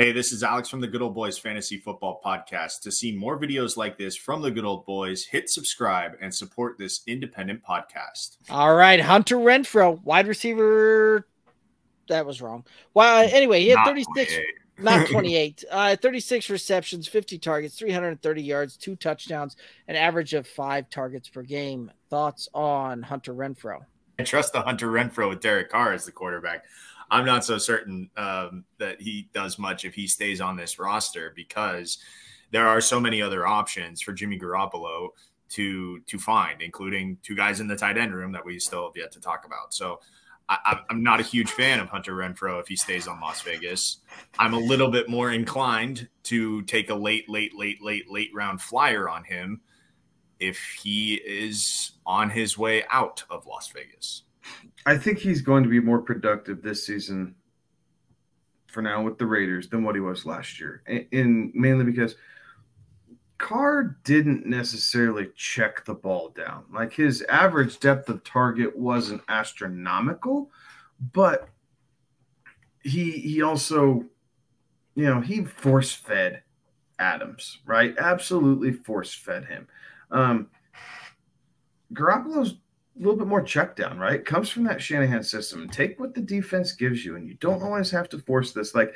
Hey, this is Alex from the Good Old Boys Fantasy Football Podcast. To see more videos like this from the Good Old Boys, hit subscribe and support this independent podcast. All right, Hunter Renfrow, wide receiver. That was wrong. Well, anyway, he had 36, not 28, 36 receptions, 50 targets, 330 yards, 2 touchdowns, an average of 5 targets per game. Thoughts on Hunter Renfrow? I trust the Hunter Renfrow with Derek Carr as the quarterback. I'm not so certain that he does much if he stays on this roster, because there are so many other options for Jimmy Garoppolo to find, including 2 guys in the tight end room that we still have yet to talk about. So I'm not a huge fan of Hunter Renfrow if he stays on Las Vegas. I'm a little bit more inclined to take a late round flyer on him if he is on his way out of Las Vegas. I think he's going to be more productive this season for now with the Raiders than what he was last year. And mainly because Carr didn't necessarily check the ball down. Like, his average depth of target wasn't astronomical, but he also, he force-fed Adams, right? Absolutely force-fed him. Garoppolo's a little bit more check down, right? Comes from that Shanahan system. Take what the defense gives you, and you don't always have to force this. Like,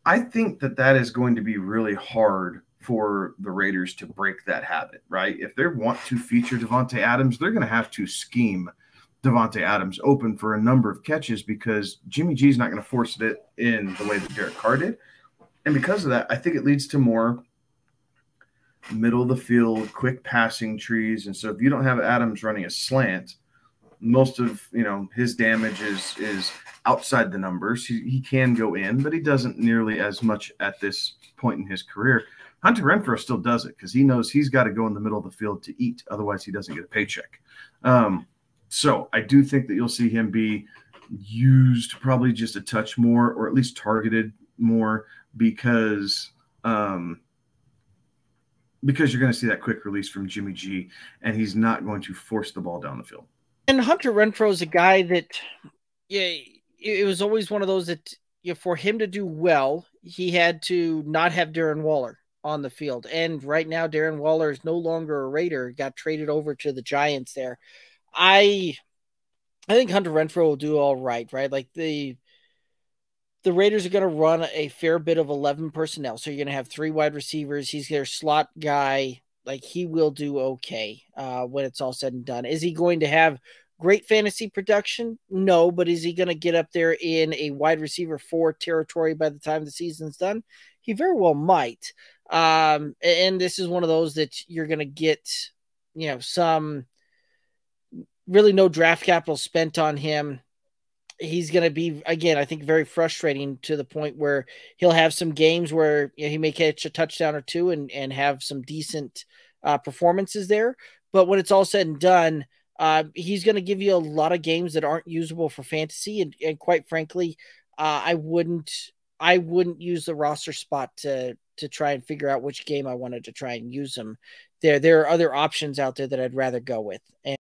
I think that is going to be really hard for the Raiders to break that habit, right? If they want to feature Davante Adams, they're going to have to scheme Davante Adams open for a number of catches, because Jimmy G's not going to force it in the way that Derek Carr did. And because of that, I think it leads to more middle of the field, quick passing trees. And so if you don't have Adams running a slant, most of his damage is outside the numbers. He can go in, but he doesn't nearly as much at this point in his career. Hunter Renfrow still does it because he knows he's got to go in the middle of the field to eat. Otherwise, he doesn't get a paycheck. So I do think that you'll see him be used probably just a touch more, or at least targeted more, because you're going to see that quick release from Jimmy G, and he's not going to force the ball down the field. And Hunter Renfrow is a guy that, it was always one of those that, for him to do well, he had to not have Darren Waller on the field. And right now, Darren Waller is no longer a Raider, got traded over to the Giants there. I think Hunter Renfrow will do all right? Like, the Raiders are going to run a fair bit of 11 personnel. So you're going to have 3 wide receivers. He's their slot guy. Like, he will do okay when it's all said and done. Is he going to have great fantasy production? No, but is he going to get up there in a wide receiver 4 territory by the time the season's done? He very well might. And this is one of those that you're going to get, some really no draft capital spent on him. He's going to be, again, I think very frustrating to the point where he'll have some games where he may catch a touchdown or 2 and have some decent performances there. But when it's all said and done, he's going to give you a lot of games that aren't usable for fantasy. And quite frankly, I wouldn't use the roster spot to try and figure out which game I wanted to try and use him. There are other options out there that I'd rather go with. And